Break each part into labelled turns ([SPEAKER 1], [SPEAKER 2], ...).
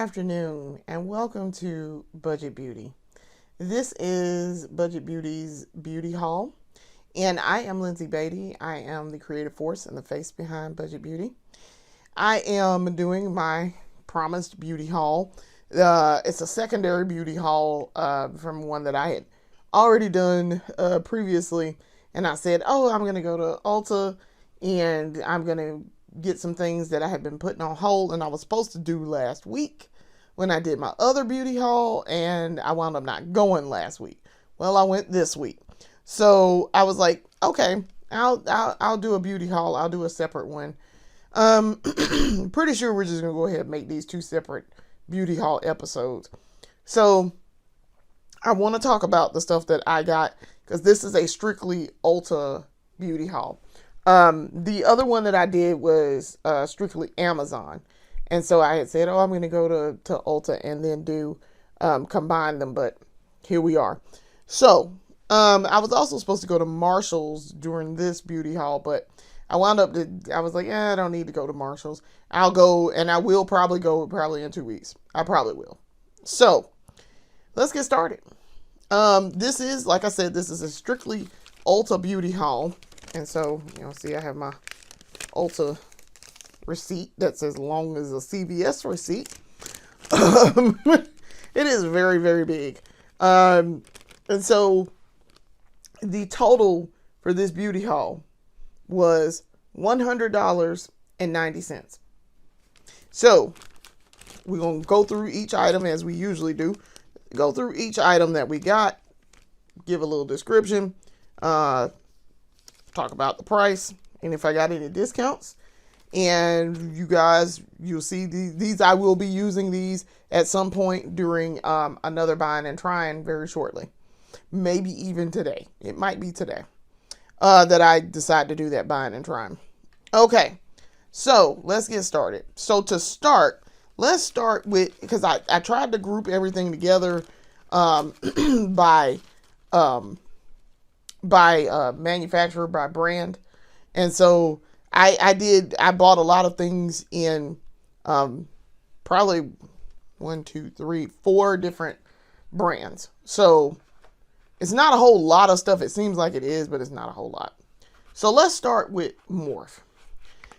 [SPEAKER 1] afternoon and welcome to Budget Beauty. This is Budget Beauty's beauty haul, and I am Lindsay Beatty. I am the creative force and the face behind Budget Beauty. I am doing my promised beauty haul. It's a secondary beauty haul from one that I had already done previously, and I said, I'm going to go to Ulta and I'm going to get some things that I had been putting on hold and I was supposed to do last week when I did my other beauty haul, and I wound up not going last week. Well, I went this week. So I was like, okay, I'll do a beauty haul. I'll do a separate one. Pretty sure we're just going to go ahead and make these two separate beauty haul episodes. So I want to talk about the stuff that I got because this is a strictly Ulta beauty haul. The other one that I did was strictly Amazon. And so I had said, I'm going to go to Ulta and then do combine them. But here we are. So I was also supposed to go to Marshall's during this beauty haul, but I wound up, I was like, I don't need to go to Marshall's. I'll go, and I will probably go in 2 weeks. I probably will. So let's get started. This is, like I said, this is a strictly Ulta beauty haul. And so, see, I have my Ulta receipt that's as long as a CVS receipt. It is very, very big. And so the total for this beauty haul was $100.90. So we're going to go through each item as we usually do. Go through each item that we got, give a little description, talk about the price, and if I got any discounts. And you guys, you'll see these I will be using these at some point during another buying and trying very shortly. Maybe even today. It might be today that I decide to do that buying and trying. Okay, so let's get started. So to start, let's start with, because I tried to group everything together by manufacturer, by brand. And so I bought a lot of things in probably 4 different brands. So it's not a whole lot of stuff. It seems like it is, but it's not a whole lot. So let's start with Morphe.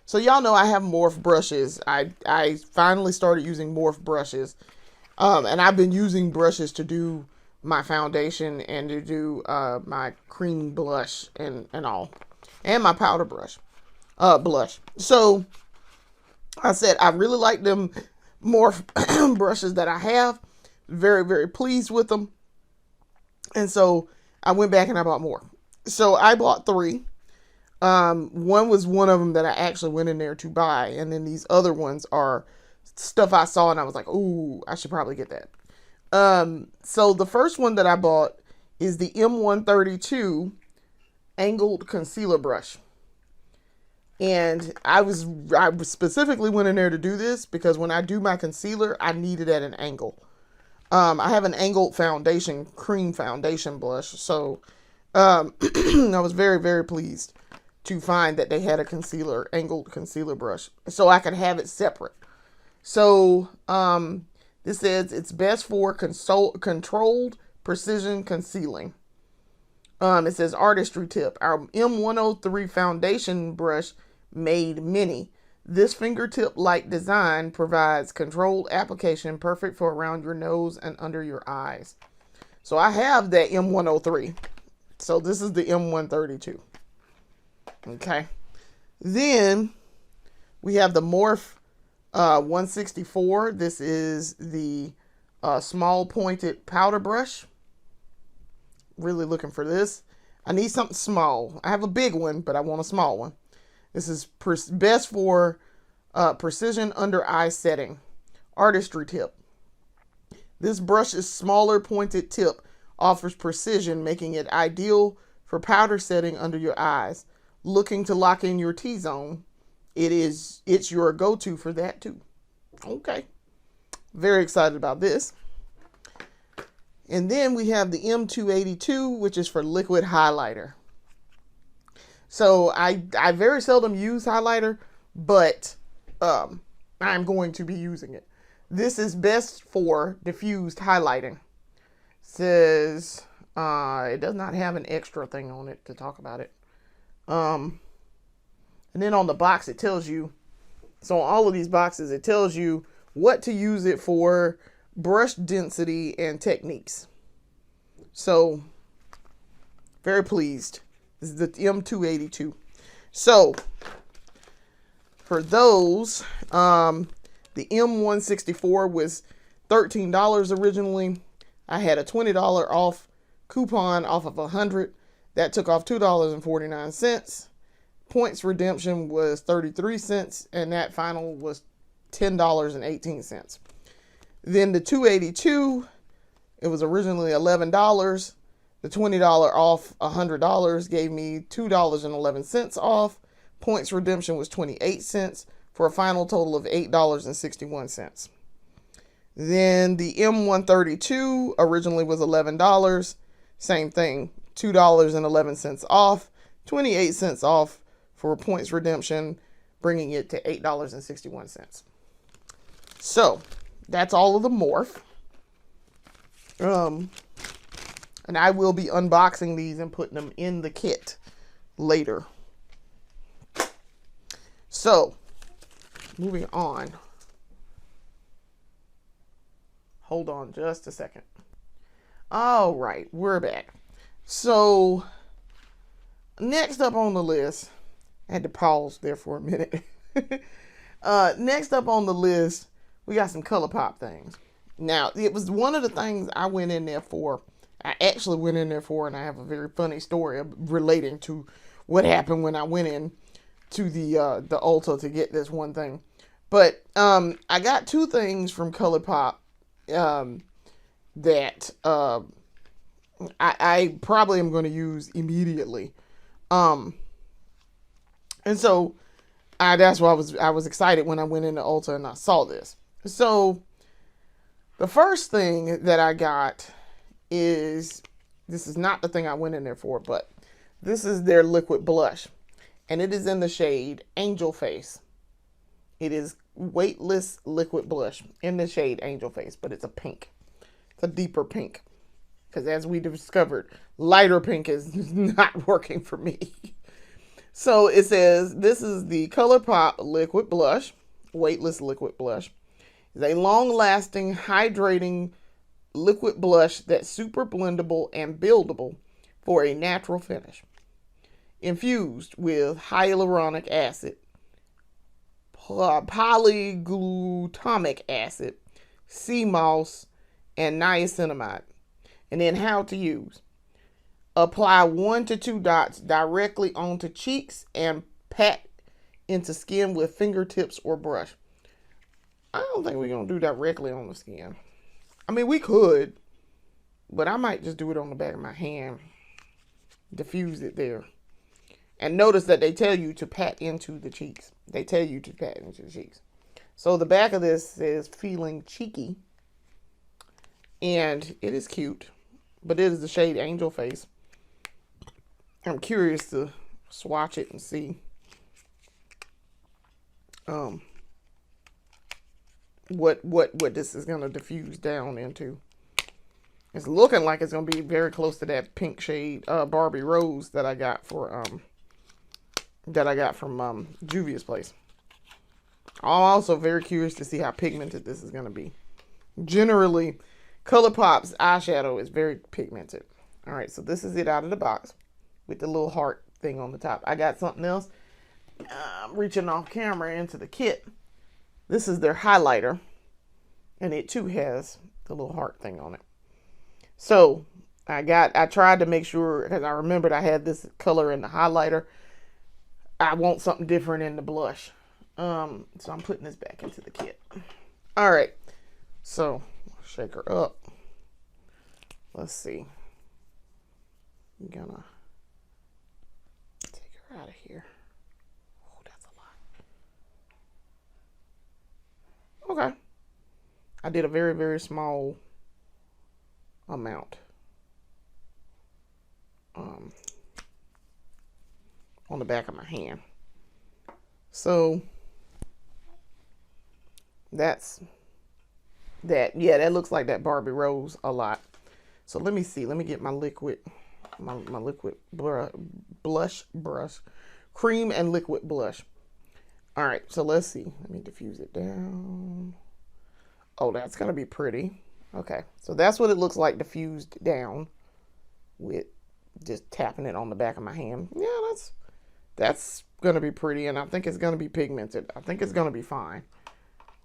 [SPEAKER 1] So y'all know I have Morphe brushes. I finally started using Morphe brushes. And I've been using brushes to do my foundation and to do my cream blush and all. And my powder blush. So I said I really like them Morphe brushes that I have. Very, very pleased with them. And so I went back and I bought more. So I bought 3. One was one of them that I actually went in there to buy. And then these other ones are stuff I saw and I was like, ooh, I should probably get that. So the first one that I bought is the M132 angled concealer brush. And I specifically went in there to do this because when I do my concealer, I need it at an angle. I have an angled foundation, cream foundation blush. So, I was very, very pleased to find that they had a angled concealer brush so I could have it separate. So, this says it's best for controlled precision concealing. It says artistry tip. Our M103 foundation brush made mini. This fingertip-like design provides controlled application perfect for around your nose and under your eyes. So I have that M103. So this is the M132. Okay. Then we have the Morphe 164. This is the small pointed powder brush. Really looking for this. I need something small. I have a big one, but I want a small one. This is best for precision under eye setting. Artistry tip. This brush's smaller pointed tip offers precision, making it ideal for powder setting under your eyes. Looking to lock in your T-zone, it's your go-to for that too. Okay. Very excited about this. And then we have the M282, which is for liquid highlighter. So I very seldom use highlighter, but I'm going to be using it. This is best for diffused highlighting. Says it does not have an extra thing on it to talk about it. And then on the box it tells you, so on all of these boxes it tells you what to use it for, brush density, and techniques. So very pleased. This is the M282. So for those, the M164 was $13 originally. I had a $20 off coupon off of 100. That took off $2.49. Points redemption was 33 cents, and that final was $10.18. Then the 282, it was originally $11. The $20 off $100 gave me $2.11 off. Points redemption was 28 cents for a final total of $8.61. Then the M132 originally was $11. Same thing, $2.11 off, 28 cents off for points redemption, bringing it to $8.61. So that's all of the Morph. And I will be unboxing these and putting them in the kit later. So moving on. Hold on just a second. All right, we're back. So next up on the list, I had to pause there for a minute. Next up on the list, we got some ColourPop things. Now, it was one of the things I went in there for. I actually went in there for, and I have a very funny story relating to what happened when I went in to the Ulta to get this one thing. But I got two things from ColourPop that I probably am going to use immediately. And so that's why I was excited when I went into Ulta and I saw this. So the first thing that I got is, this is not the thing I went in there for, but this is their liquid blush. And it is in the shade Angel Face. It is weightless liquid blush in the shade Angel Face, but it's a pink. It's a deeper pink. Because as we discovered, lighter pink is not working for me. So it says, this is the ColourPop liquid blush, weightless liquid blush. It's a long-lasting, hydrating liquid blush that's super blendable and buildable for a natural finish. Infused with hyaluronic acid, polyglutamic acid, sea moss, and niacinamide. And then how to use. Apply 1 to 2 dots directly onto cheeks and pat into skin with fingertips or brush. I don't think we're going to do directly on the skin. I mean, we could, but I might just do it on the back of my hand. Diffuse it there. And notice that they tell you to pat into the cheeks. They tell you to pat into the cheeks. So the back of this says feeling cheeky. And it is cute. But it is the shade Angel Face. I'm curious to swatch it and see what this is going to diffuse down into. It's looking like it's going to be very close to that pink shade Barbie Rose that I got for from Juvia's Place. I'm also very curious to see how pigmented this is going to be. Generally, ColourPop's eyeshadow is very pigmented. All right, so this is it out of the box with the little heart thing on the top. I got something else. I'm reaching off camera into the kit. This is their highlighter, and it too has the little heart thing on it. So I tried to make sure, because I remembered I had this color in the highlighter. I want something different in the blush. So I'm putting this back into the kit. All right, so shake her up. Let's see. I'm gonna take her out of here. Oh, that's a lot. Okay. I did a very, very small amount. On the back of my hand. So that's that looks like that Barbie Rose a lot. So let me see. Let me get my liquid, my liquid blush brush, cream and liquid blush. All right, so let's see. Let me diffuse it down. Oh, that's gonna be pretty. Okay, so that's what it looks like diffused down with just tapping it on the back of my hand. Yeah, that's gonna be pretty, and I think it's gonna be pigmented. I think it's gonna be fine.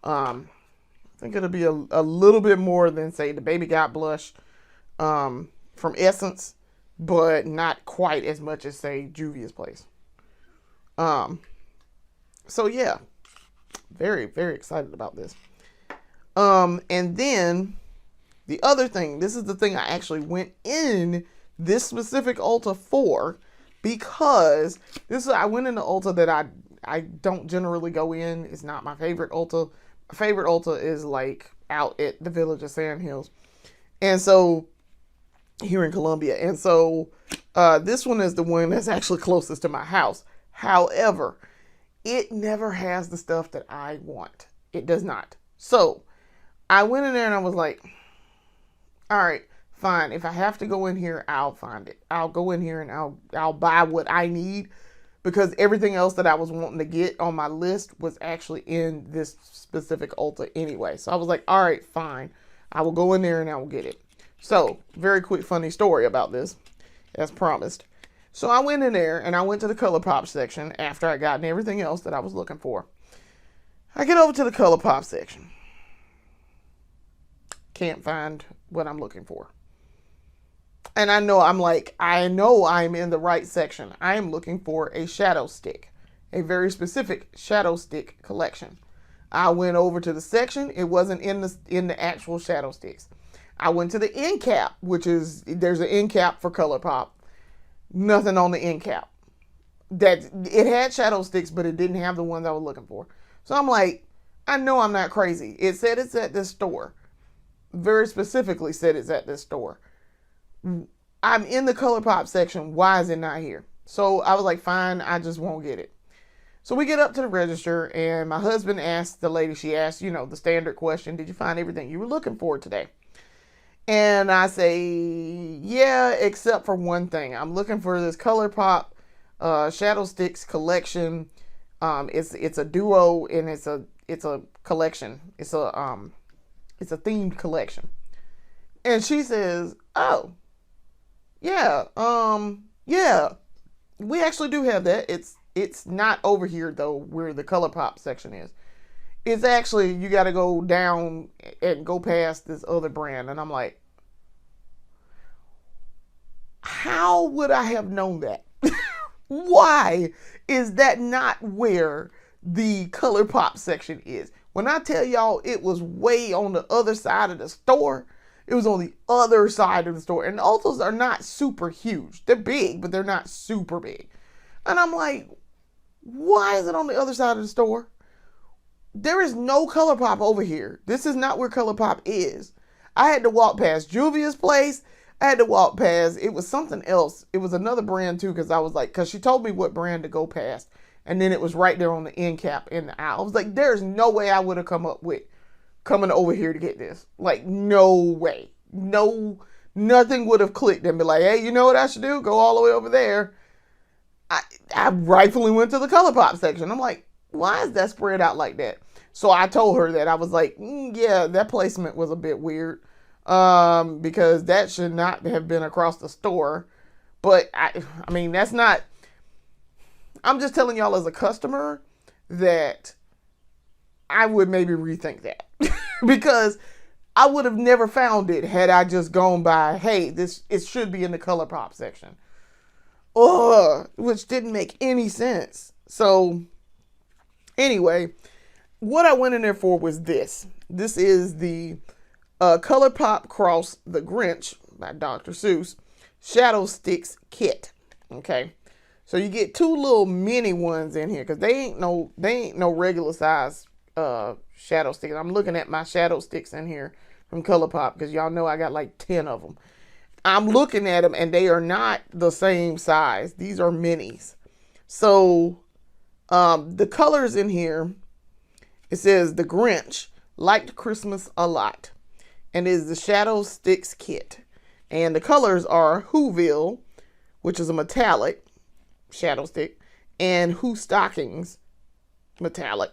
[SPEAKER 1] I think it'll be a little bit more than, say, the Baby Got blush from Essence, but not quite as much as, say, Juvia's Place. So yeah, very, very excited about this. And then the other thing, this is the thing I actually went in this specific Ulta for, because I went into Ulta that I don't generally go in. It's not my favorite Ulta. My favorite Ulta is like out at the Village of Sand Hills. And so here in Columbia. And so this one is the one that's actually closest to my house. However, it never has the stuff that I want. It does not. So I went in there and I was like, all right, fine. If I have to go in here, I'll find it. I'll go in here and I'll buy what I need, because everything else that I was wanting to get on my list was actually in this specific Ulta anyway. So I was like, all right, fine. I will go in there and I will get it. So very quick, funny story about this, as promised. So I went in there and I went to the ColourPop section after I gotten everything else that I was looking for. I get over to the ColourPop section. Can't find what I'm looking for. And I know I'm in the right section. I am looking for a shadow stick, a very specific shadow stick collection. I went over to the section. It wasn't in the actual shadow sticks. I went to the end cap, there's an end cap for ColourPop. Nothing on the end cap. That it had shadow sticks, but it didn't have the ones I was looking for. So I'm like, I know I'm not crazy. It said it's at this store. Very specifically said it's at this store. I'm in the ColourPop section. Why is it not here? So I was like, fine, I just won't get it. So we get up to the register, and my husband asked the lady, she asked, the standard question, did you find everything you were looking for today? And I say, yeah, except for one thing. I'm looking for this ColourPop Shadow Sticks collection. It's a duo, and it's a collection. It's a themed collection. And she says, oh, yeah, yeah, we actually do have that. It's not over here though, where the ColourPop section is. It's actually, you got to go down and go past this other brand. And I'm like, how would I have known that? Why is that not where the ColourPop section is? When I tell y'all it was way on the other side of the store, it was on the other side of the store. And the Ultas are not super huge. They're big, but they're not super big. And I'm like, why is it on the other side of the store? There is no ColourPop over here. This is not where ColourPop is. I had to walk past Juvia's Place. I had to walk past, it was something else. It was another brand too, because she told me what brand to go past. And then it was right there on the end cap in the aisle. I was like, there's no way I would have come up with coming over here to get this. Like, no way. No, nothing would have clicked and be like, hey, you know what I should do? Go all the way over there. I rightfully went to the ColourPop section. I'm like, why is that spread out like that? So I told her that. I was like, yeah, that placement was a bit weird. Because that should not have been across the store. But I mean, that's not, I'm just telling y'all as a customer that I would maybe rethink that. Because I would have never found it had I just gone by, hey, it should be in the ColourPop section. Which didn't make any sense. So anyway, what I went in there for was this. This is the ColourPop Cross the Grinch by Dr. Seuss Shadow Sticks Kit. Okay. So you get two little mini ones in here, because they ain't no regular size shadow sticks. I'm looking at my shadow sticks in here from ColourPop, because y'all know I got like 10 of them. I'm looking at them and they are not the same size. These are minis. So the colors in here, it says the Grinch, liked Christmas a lot. And it is the Shadow Sticks kit. And the colors are Whoville, which is a metallic shadow stick, and Who Stockings, metallic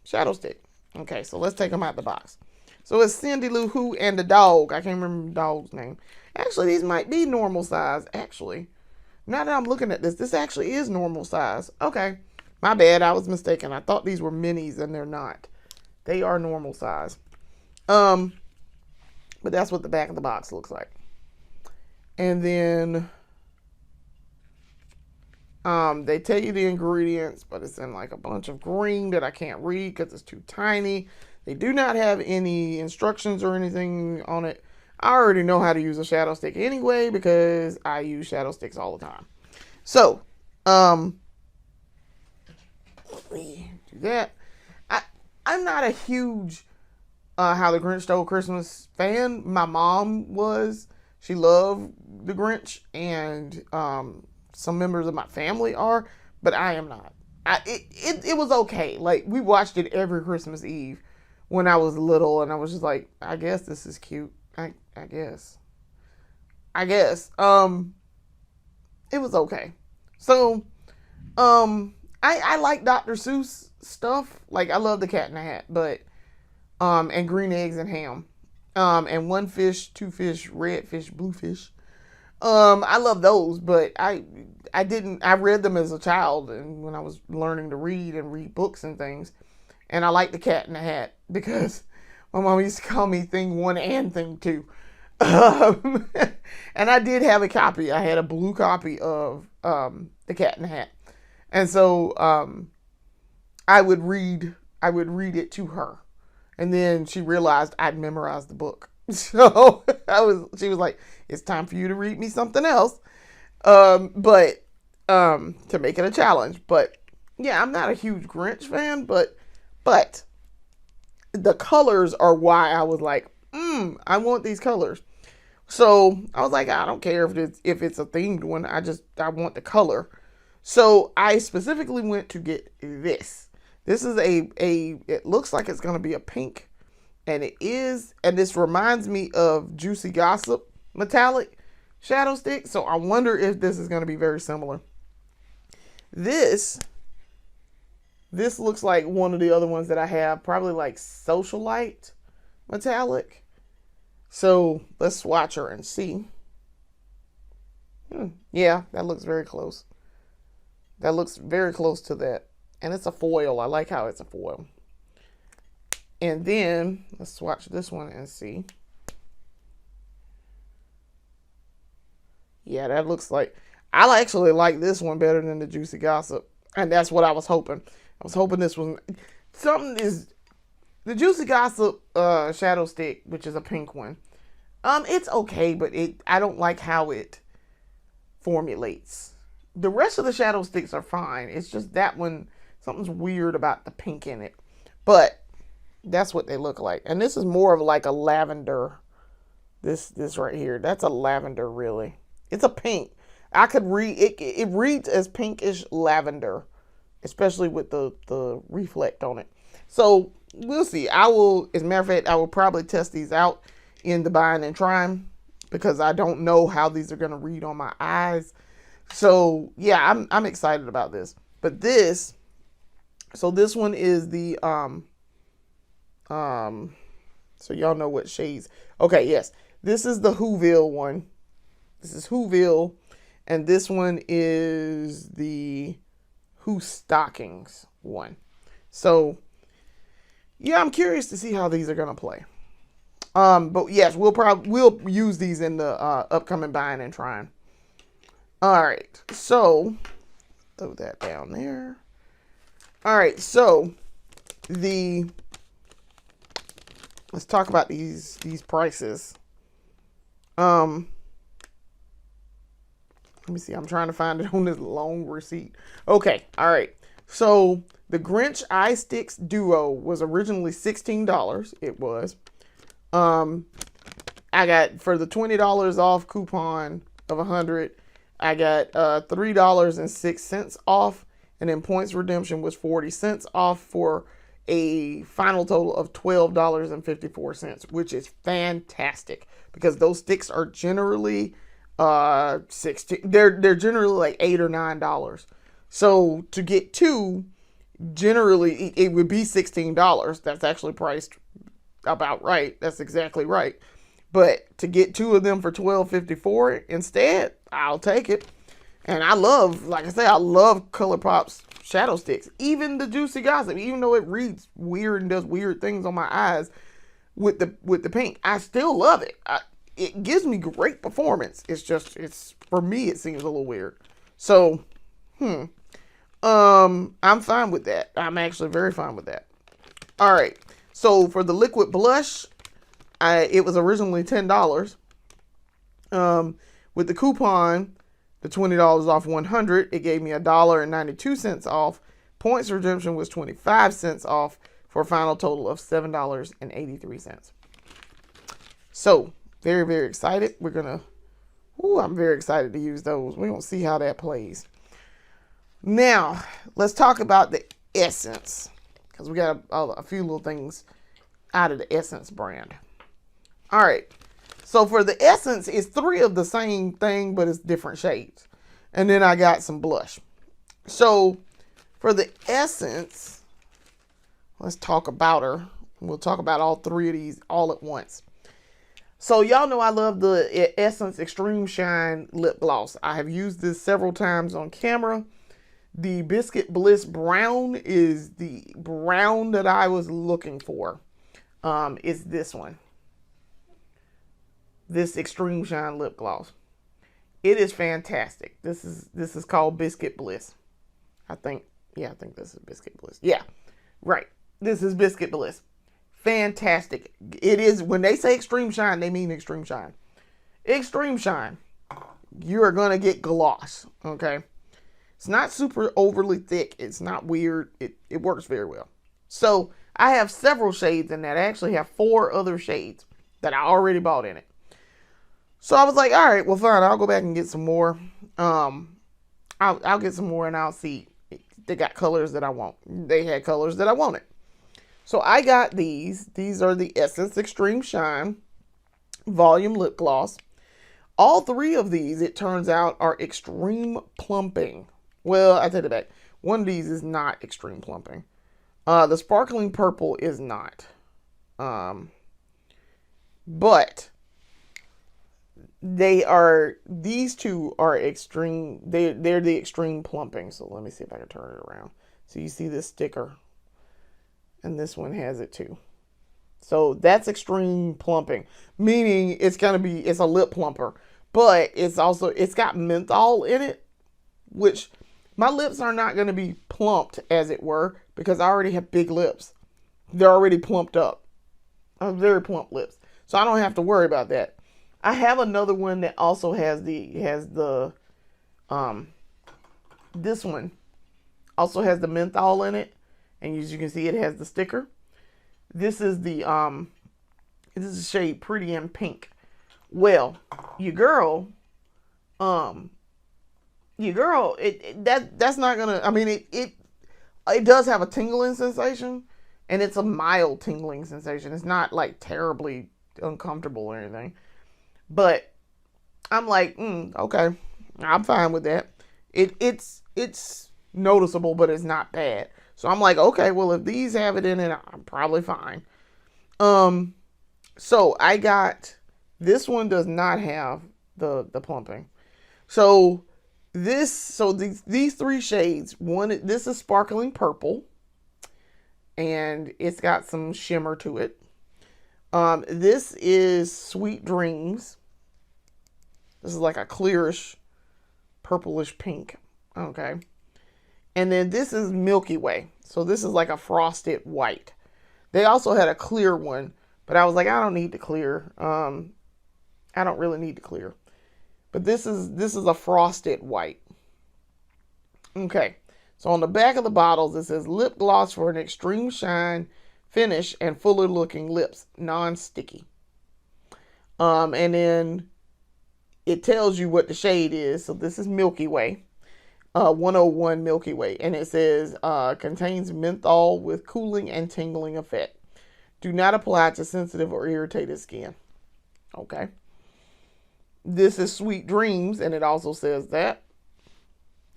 [SPEAKER 1] shadow stick. Okay, so let's take them out the box. So it's Cindy Lou Who and the dog. I can't remember the dog's name. Actually, these might be normal size. Actually, now that I'm looking at this actually is normal size. Okay, my bad. I was mistaken. I thought these were minis, and they're not. They are normal size. But that's what the back of the box looks like. And then they tell you the ingredients, but it's in like a bunch of green that I can't read because it's too tiny. They do not have any instructions or anything on it. I already know how to use a shadow stick anyway because I use shadow sticks all the time. So, let me do that. I'm not a huge How the Grinch Stole Christmas fan. My mom was. She loved The Grinch, and some members of my family are, but I am not. It was okay. Like, we watched it every Christmas Eve when I was little, and I was just like, I guess this is cute. I guess. It was okay. So, I like Dr. Seuss stuff. Like, I love the Cat in the Hat, but, and green eggs and ham. And one fish, two fish, red fish, blue fish. I love those, but I read them as a child and when I was learning to read and read books and things. And I like the Cat in the Hat because my mom used to call me Thing 1 and Thing 2. And I did have a copy. I had a blue copy of the Cat in the Hat. And so I would read it to her. And then she realized I'd memorized the book. So she was like, it's time for you to read me something else. But to make it a challenge. But yeah, I'm not a huge Grinch fan, but the colors are why I was like, I want these colors. So I was like, I don't care if it's a themed one. I want the color. So I specifically went to get this. This is it looks like it's going to be a pink, and it is, and this reminds me of Juicy Gossip metallic shadow stick. So I wonder if this is going to be very similar. This looks like one of the other ones that I have, probably like Socialite metallic. So let's swatch her and see. Yeah, that looks very close. That looks very close to that. And it's a foil. I like how it's a foil. And then let's swatch this one and see. Yeah, that looks like, I actually like this one better than the Juicy Gossip. And that's what I was hoping. I was hoping this one, the Juicy Gossip shadow stick, which is a pink one. It's okay, but I don't like how it formulates. The rest of the shadow sticks are fine. It's just that one, something's weird about the pink in it. But that's what they look like. And this is more of like a lavender. This right here. That's a lavender, really. It's a pink. I could read it. It reads as pinkish lavender, especially with the reflect on it. So we'll see. As a matter of fact, I will probably test these out in the buying and trying because I don't know how these are going to read on my eyes. So yeah, I'm excited about this. But this one is the so y'all know what shades. Okay, yes. This is the Whoville one. This is Whoville, and this one is the Who Stockings one. So yeah, I'm curious to see how these are gonna play. But yes, we'll use these in the upcoming buying and trying. All right, so throw that down there. All right, so let's talk about these prices. Let me see. I'm trying to find it on this long receipt. Okay, all right. So the Grinch Eye Sticks Duo was originally $16. It was. I got, for the $20 off coupon of 100, I got $3.06 off, and then points redemption was 40 cents off for a final total of $12.54, which is fantastic because those sticks are generally 16. They're generally like $8 or $9. So to get two, generally it would be $16. That's actually priced about right. That's exactly right. But to get two of them for $12.54 instead, I'll take it. And I love, like I say, I love ColourPop's shadow sticks. Even the Juicy Gossip, even though it reads weird and does weird things on my eyes with the pink, I still love it. It gives me great performance. It's just, for me, it seems a little weird. So, I'm fine with that. I'm actually very fine with that. All right. So for the liquid blush, it was originally $10. With the coupon, the $20 off 100, it gave me $1.92 off. Points redemption was 25 cents off for a final total of $7.83. So very, very excited. I'm very excited to use those. We're going to see how that plays. Now, let's talk about the Essence, because we got a few little things out of the Essence brand. All right. So for the Essence, it's 3 of the same thing, but it's different shades. And then I got some blush. So for the Essence, let's talk about her. We'll talk about all 3 of these all at once. So y'all know I love the Essence Extreme Shine Lip Gloss. I have used this several times on camera. The Biscuit Bliss Brown is the brown that I was looking for. It's this one. This Extreme Shine Lip Gloss. It is fantastic. This is called Biscuit Bliss. I think this is Biscuit Bliss. Yeah, right. This is Biscuit Bliss. Fantastic. It is, when they say Extreme Shine, they mean Extreme Shine. Extreme Shine. You are going to get gloss, okay? It's not super overly thick. It's not weird. It works very well. So I have several shades in that. I actually have 4 other shades that I already bought in it. So I was like, all right, well, fine. I'll go back and get some more. I'll get some more and I'll see. They got colors that I want. They had colors that I wanted. So I got these. These are the Essence Extreme Shine Volume Lip Gloss. All 3 of these, it turns out, are extreme plumping. Well, I take it back. One of these is not extreme plumping. The Sparkling Purple is not. But these 2 are extreme. They're the extreme plumping. So let me see if I can turn it around. So you see this sticker. And this one has it too. So that's extreme plumping. Meaning it's a lip plumper. But it's got menthol in it. Which my lips are not going to be plumped, as it were, because I already have big lips. They're already plumped up. I have very plump lips. So I don't have to worry about that. I have another one that also has this one also has the menthol in it. And as you can see, it has the sticker. This is the this is shade Pretty in Pink. Well, your girl, that's not gonna. I mean, it does have a tingling sensation, and it's a mild tingling sensation. It's not like terribly uncomfortable or anything. But I'm like, okay, I'm fine with that. It's noticeable, but it's not bad. So I'm like, okay, well, if these have it in it, I'm probably fine. So I got, this one does not have the plumping. So these 3 shades, this is Sparkling Purple, and it's got some shimmer to it. This is Sweet Dreams. This is like a clearish, purplish pink. Okay. And then this is Milky Way. So this is like a frosted white. They also had a clear one, but I was like, I don't need the clear. I don't really need the clear. But this is a frosted white. Okay. So on the back of the bottles, it says lip gloss for an extreme shine, finish, and fuller looking lips, non-sticky. And then it tells you what the shade is. So this is Milky Way. 101 Milky Way. And it says, contains menthol with cooling and tingling effect. Do not apply to sensitive or irritated skin. Okay. This is Sweet Dreams, and it also says that.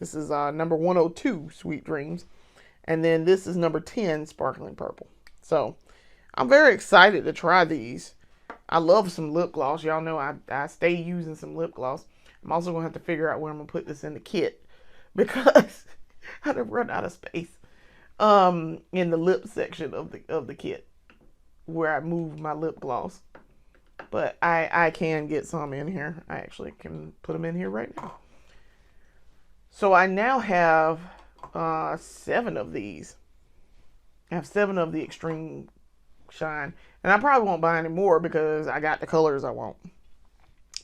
[SPEAKER 1] This is number 102, Sweet Dreams. And then this is number 10, Sparkling Purple. So, I'm very excited to try these. I love some lip gloss. Y'all know I stay using some lip gloss. I'm also going to have to figure out where I'm going to put this in the kit, because I'd have run out of space in the lip section of the kit where I move my lip gloss. But I can get some in here. I actually can put them in here right now. So I now have 7 of these. I have 7 of the Extreme Shine. And I probably won't buy any more because I got the colors I want.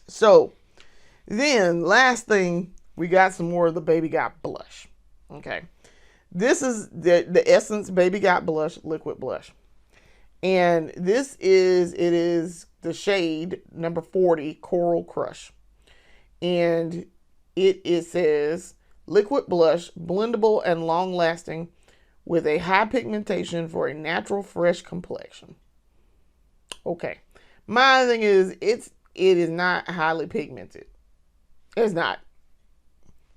[SPEAKER 1] So then last thing, we got some more of the Baby Got blush. Okay. This is the Essence Baby Got Blush Liquid Blush. And it is the shade number 40, Coral Crush. And it says, liquid blush, blendable and long lasting with a high pigmentation for a natural fresh complexion. Okay. My thing is, it is not highly pigmented. It's not.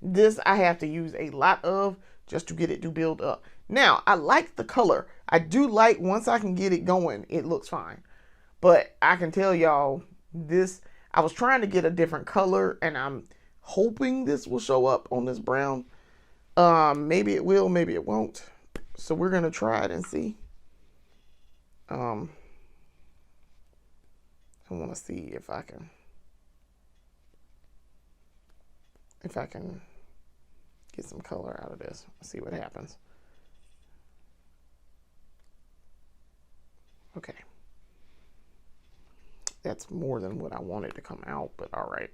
[SPEAKER 1] This I have to use a lot of just to get it to build up. Now, I like the color. I do like, once I can get it going, it looks fine. But I can tell y'all, I was trying to get a different color, and I'm hoping this will show up on this brown. Maybe it will, maybe it won't. So we're going to try it and see. I want to see if I can get some color out of this. See what happens. Okay. That's more than what I wanted to come out, but all right.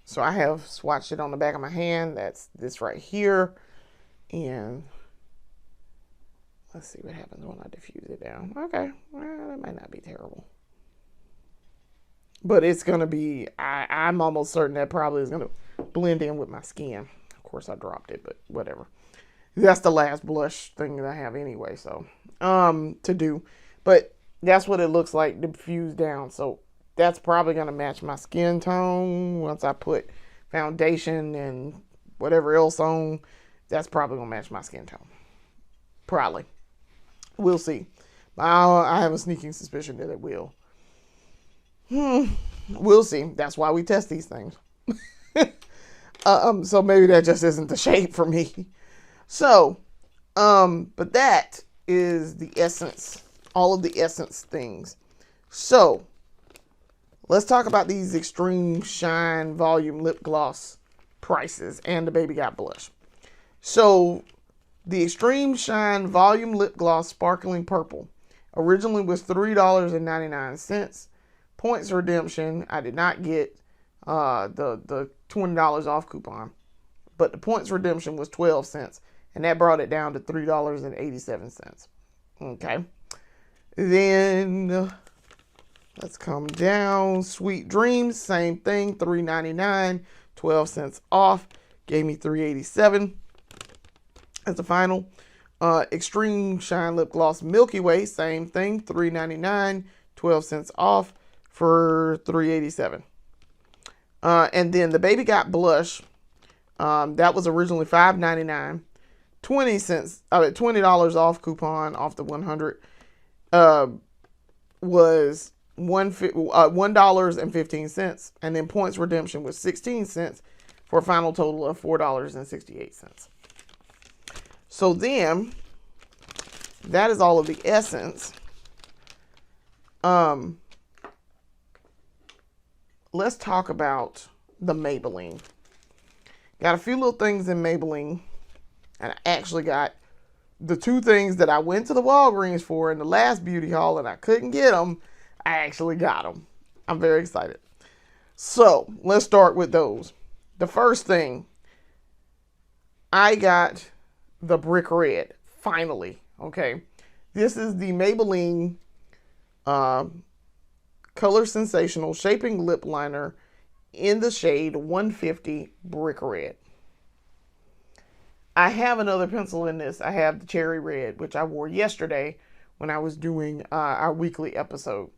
[SPEAKER 1] So I have swatched it on the back of my hand. That's this right here. And let's see what happens when I diffuse it down. Okay. Well, that might not be terrible. But it's going to be, I'm almost certain that probably is going to blend in with my skin. Of course, I dropped it, but whatever. That's the last blush thing that I have anyway, so, to do. But that's what it looks like diffused down. So that's probably going to match my skin tone. Once I put foundation and whatever else on, that's probably going to match my skin tone. Probably. We'll see. I have a sneaking suspicion that it will. We'll see. That's why we test these things. So maybe that just isn't the shade for me. So, but that is the Essence, all of the Essence things. So, let's talk about these Extreme Shine Volume Lip Gloss prices and the Baby Got blush. So, the Extreme Shine Volume Lip Gloss Sparkling Purple originally was $3.99. Points redemption, I did not get the $20 off coupon, but the points redemption was 12 cents, and that brought it down to $3.87. Okay. Then let's come down. Sweet Dreams, same thing, $3.99, 12 cents off, gave me $3.87 as the final. Extreme Shine Lip Gloss Milky Way, same thing, $3.99, 12 cents off for $3.87. And then the Baby Got blush, that was originally $5.99, 20 cents, $20 off coupon off the 100, was $1.15, and then points redemption was 16 cents for a final total of $4.68. So then, that is all of the Essence. Let's talk about the Maybelline. Got a few little things in Maybelline, and I actually got the 2 things that I went to the Walgreens for in the last beauty haul and I couldn't get them. I actually got them. I'm very excited. So let's start with those. The first thing, I got the Brick Red, finally. Okay, this is the Maybelline Color Sensational Shaping Lip Liner in the shade 150 Brick Red. I have another pencil in this. I have the Cherry Red, which I wore yesterday when I was doing our weekly episode.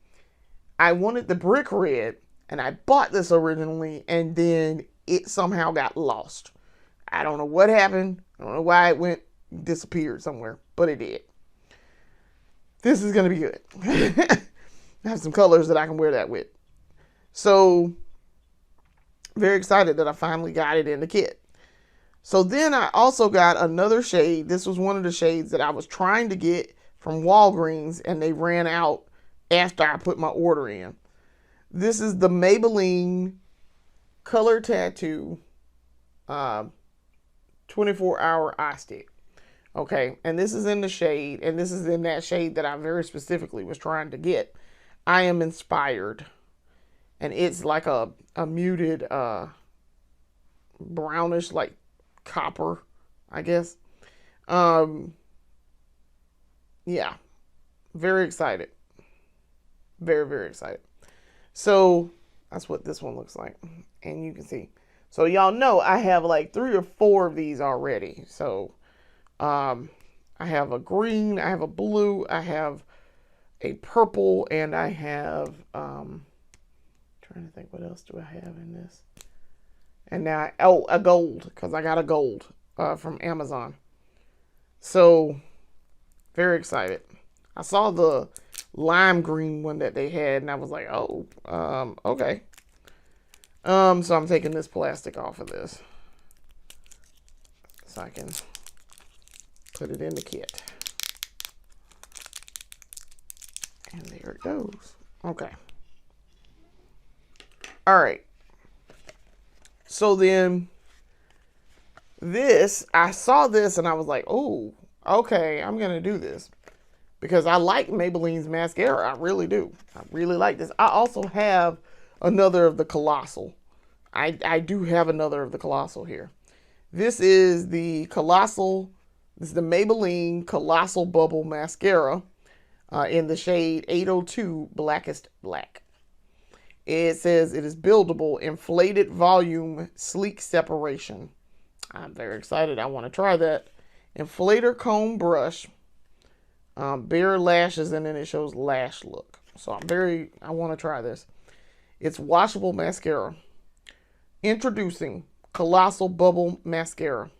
[SPEAKER 1] I wanted the Brick Red, and I bought this originally, and then it somehow got lost. I don't know what happened. I don't know why it disappeared somewhere, but it did. This is going to be good. I have some colors that I can wear that with. So, very excited that I finally got it in the kit. So then I also got another shade. This was one of the shades that I was trying to get from Walgreens, and they ran out after I put my order in. This is the Maybelline Color Tattoo 24-hour eye stick. Okay, and this is in the shade, and this is in that shade that I very specifically was trying to get. I Am Inspired. And it's like a muted brownish, like copper, I guess. Yeah, very excited. Very, very excited. So that's what this one looks like. And you can see. So y'all know I have like 3 or 4 of these already. So I have a green, I have a blue, I have a purple, and I have trying to think what else do I have in this. And now a gold, because I got a gold from Amazon. So very excited. I saw the lime green one that they had, and I was like, oh, okay. So I'm taking this plastic off of this so I can put it in the kit. And there it goes. Okay. All right. So then this, I saw this and I was like, oh, okay, I'm going to do this. Because I like Maybelline's mascara. I really do. I really like this. I also have another of the Colossal. I do have another of the Colossal here. This is the Colossal. This is the Maybelline Colossal Bubble Mascara in the shade 802 Blackest Black. It says it is buildable, inflated volume, sleek separation. I'm very excited. I want to try that. Inflator comb brush, bare lashes, and then it shows lash look. So I want to try this. It's washable mascara. Introducing Colossal Bubble Mascara.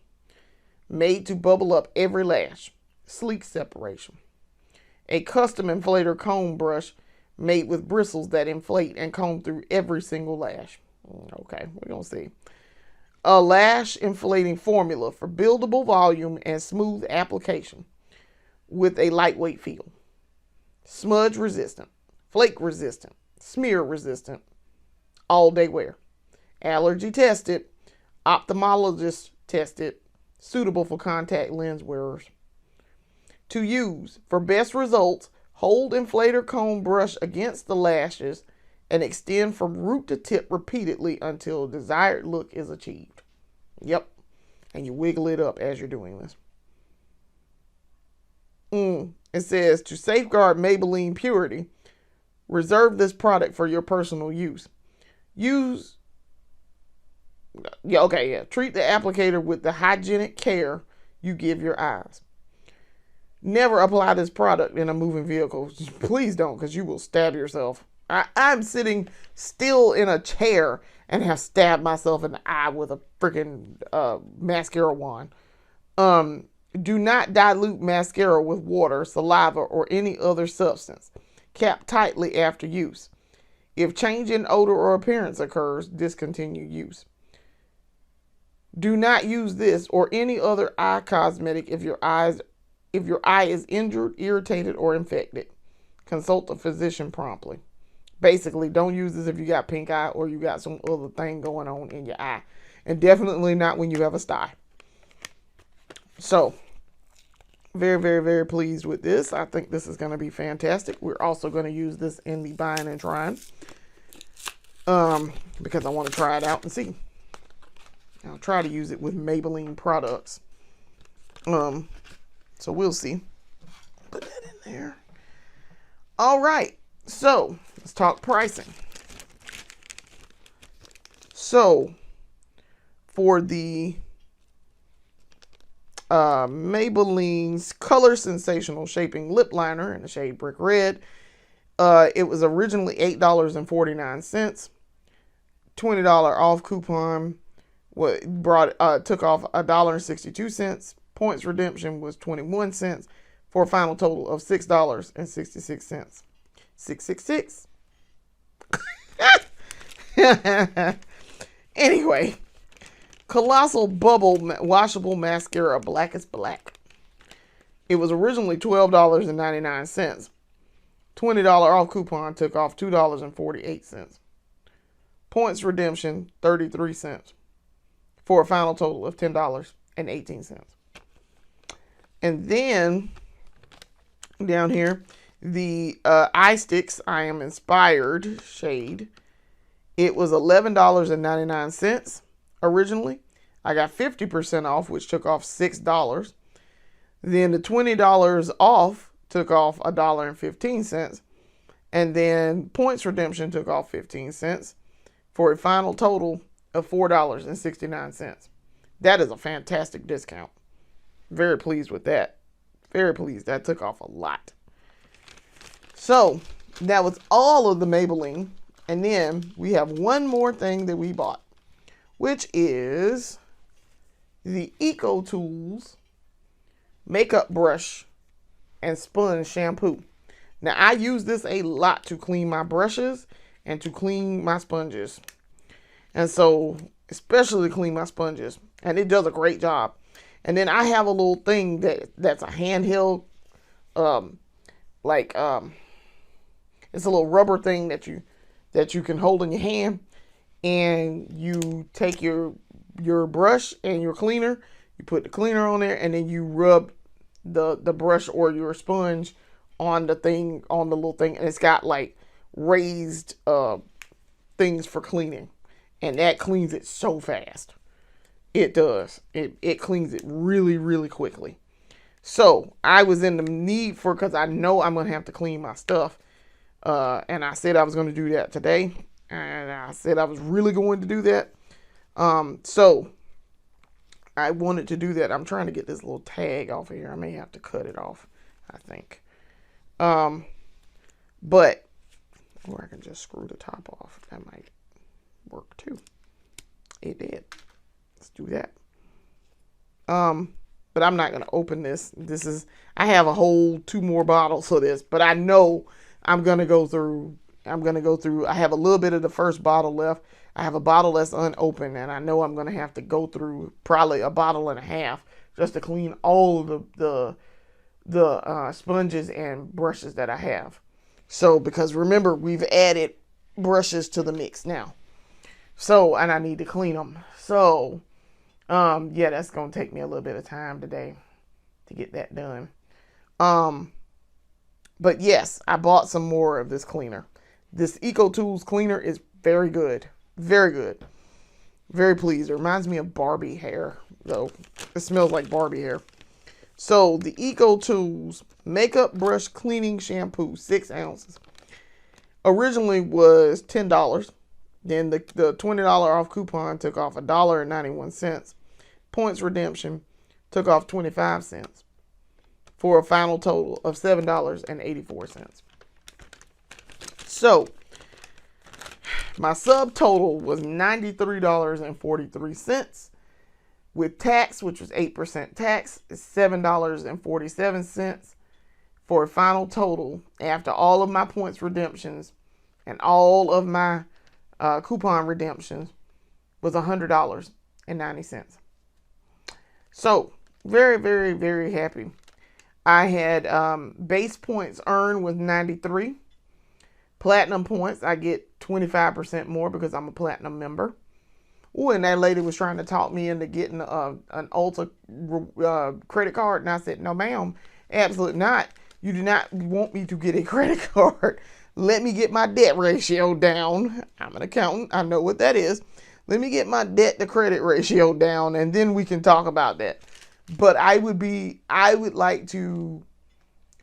[SPEAKER 1] Made to bubble up every lash. Sleek separation. A custom inflator comb brush made with bristles that inflate and comb through every single lash. Okay, we're going to see. A lash inflating formula for buildable volume and smooth application with a lightweight feel. Smudge resistant, flake resistant, smear resistant, all day wear. Allergy tested, ophthalmologist tested, suitable for contact lens wearers. To use for best results, hold inflator comb brush against the lashes and extend from root to tip repeatedly until desired look is achieved. Yep. And you wiggle it up as you're doing this. It says, to safeguard Maybelline purity, reserve this product for your personal use. Treat the applicator with the hygienic care you give your eyes. Never apply this product in a moving vehicle. Please don't, because you will stab yourself. I'm sitting still in a chair and have stabbed myself in the eye with a freaking mascara wand. Do not dilute mascara with water, saliva, or any other substance. Cap tightly after use. If change in odor or appearance occurs, discontinue use. Do not use this or any other eye cosmetic if your eye is injured, irritated, or infected. Consult a physician promptly. Basically, don't use this if you got pink eye or you got some other thing going on in your eye. And definitely not when you have a sty. So, very, very, very pleased with this. I think this is going to be fantastic. We're also going to use this in the buying and trying. Because I want to try it out and see. I'll try to use it with Maybelline products. So we'll see. Put that in there. All right. So let's talk pricing. So for the Maybelline's Color Sensational Shaping Lip Liner in the shade Brick Red, it was originally $8.49. $20 off coupon took off $1.62. Points redemption was 21 cents for a final total of $6.66. 666. Anyway, Colossal Bubble Washable Mascara Black is Black. It was originally $12.99. $20 off coupon took off $2.48. Points redemption 33 cents for a final total of $10.18. And then down here, the Eye Sticks I Am Inspired shade. It was $11.99 originally. I got 50% off, which took off $6. Then the $20 off took off $1.15. And then points redemption took off 15 cents for a final total of $4.69. That is a fantastic discount. Very pleased with that. Very pleased. That took off a lot. So that was all of the Maybelline. And then we have one more thing that we bought, which is the Eco Tools makeup brush and sponge shampoo. Now I use this a lot to clean my brushes and to clean my sponges. And so, especially to clean my sponges. And it does a great job. And then I have a little thing that's a handheld, it's a little rubber thing that you can hold in your hand, and you take your brush and your cleaner, you put the cleaner on there, and then you rub the brush or your sponge on the little thing, and it's got like raised things for cleaning, and that cleans it so fast. It does. It cleans it really, really quickly. So I was in the need because I know I'm gonna have to clean my stuff. And I said I was going to do that today. And I said I was really going to do that. So I wanted to do that. I'm trying to get this little tag off of here. I may have to cut it off, I think. Or I can just screw the top off. That might work too. It did. Let's do that. But I'm not going to open this. I have a whole 2 more bottles of this, but I know I'm going to go through. I have a little bit of the first bottle left. I have a bottle that's unopened, and I know I'm going to have to go through probably a bottle and a half just to clean all of the sponges and brushes that I have. So, because remember, we've added brushes to the mix now. So, and I need to clean them. So, yeah, that's going to take me a little bit of time today to get that done. But yes, I bought some more of this cleaner. This Eco Tools cleaner is very good. Very good. Very pleased. It reminds me of Barbie hair, though. It smells like Barbie hair. So, the Eco Tools Makeup Brush Cleaning Shampoo, 6 ounces. Originally was $10. Then the $20 off coupon took off $1.91. Points redemption took off 25 cents. For a final total of $7.84. So, my subtotal was $93.43. With tax, which was 8% tax, is $7.47. For a final total, after all of my points redemptions and all of my coupon redemptions, was $100.90. So, very, very, very happy. I had base points earned with 93. Platinum points, I get 25% more because I'm a platinum member. Ooh, and that lady was trying to talk me into getting an Ulta credit card. And I said, no, ma'am, absolutely not. You do not want me to get a credit card. Let me get my debt ratio down. I'm an accountant. I know what that is. Let me get my debt to credit ratio down, and then we can talk about that. But I would like to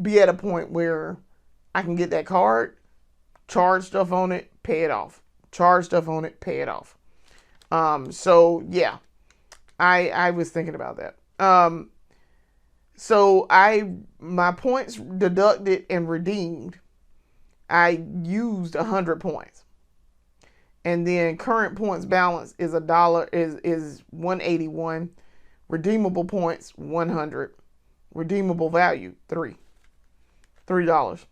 [SPEAKER 1] be at a point where I can get that card, charge stuff on it, pay it off. Charge stuff on it, pay it off. So yeah, I was thinking about that. So my points deducted and redeemed, I used 100 points. And then current points balance is is 181. Redeemable points 100. Redeemable value $3.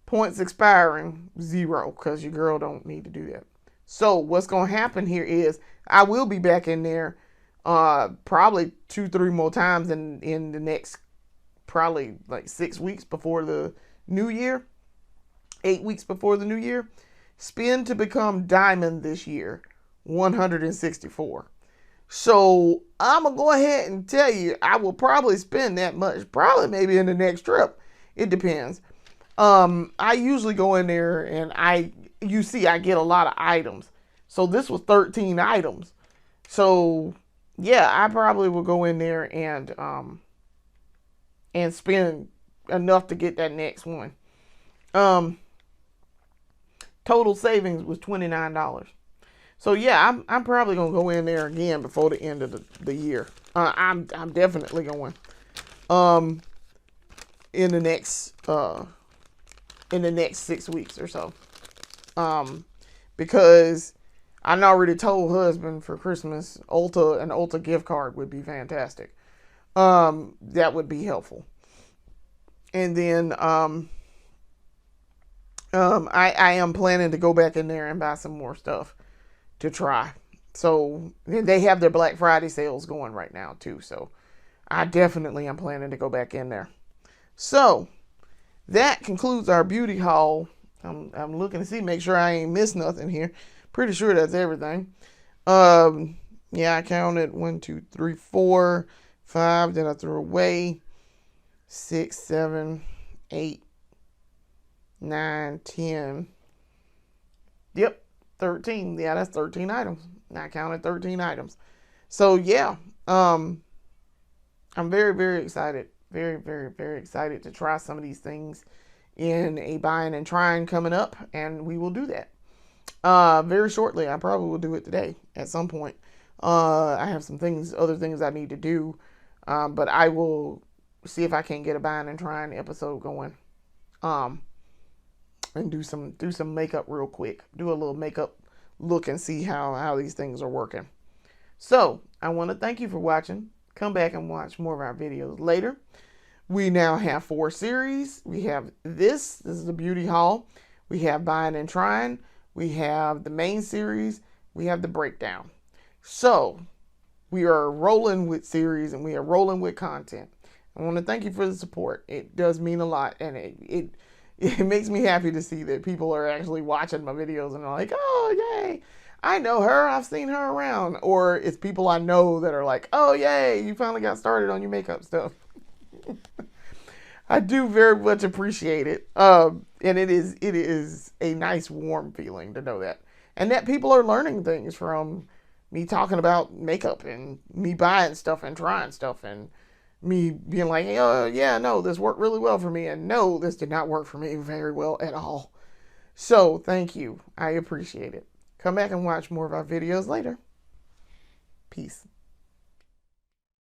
[SPEAKER 1] Points expiring 0, because your girl don't need to do that. So what's gonna happen here is I will be back in there probably 2-3 more times in the next probably like 6 weeks before the new year, 8 weeks before the new year. Spend to become diamond this year, 164. So I'm gonna go ahead and tell you I will probably spend that much, probably maybe in the next trip. It depends. I usually go in there and I get a lot of items. So this was 13 items. So yeah, I probably will go in there and spend enough to get that next one. Total savings was $29. So yeah, I'm probably gonna go in there again before the end of the year. I'm definitely going. In the next 6 weeks or so. Because I already told husband for Christmas, an Ulta gift card would be fantastic. That would be helpful. And then I am planning to go back in there and buy some more stuff to try. So they have their Black Friday sales going right now too. So I definitely am planning to go back in there. So that concludes our beauty haul. I'm looking to see, make sure I ain't missed nothing here. Pretty sure that's everything. Yeah, I counted 1, 2, 3, 4, 5 that I threw away. 6, 7, 8, 9, 10. Yep, 13. Yeah, that's 13 items. I counted 13 items. So yeah, I'm very, very excited. Very, very, very excited to try some of these things in a buying and trying coming up, and we will do that very shortly. I probably will do it today at some point. I have some other things I need to do, but I will see if I can get a buying and trying episode going, and do some makeup real quick. Do a little makeup look and see how these things are working. So I want to thank you for watching. Come back and watch more of our videos later. We now have 4 series. We have this is the beauty haul. We have buying and trying. We have the main series. We have the breakdown. So we are rolling with series and we are rolling with content. I want to thank you for the support. It does mean a lot, and it makes me happy to see that people are actually watching my videos and are like, oh, yay, I know her. I've seen her around. Or it's people I know that are like, oh, yay, you finally got started on your makeup stuff. I do very much appreciate it. And it is a nice, warm feeling to know that. And that people are learning things from me talking about makeup and me buying stuff and trying stuff and me being like, oh, yeah, no, this worked really well for me. And no, this did not work for me very well at all. So thank you. I appreciate it. Come back and watch more of our videos later. Peace.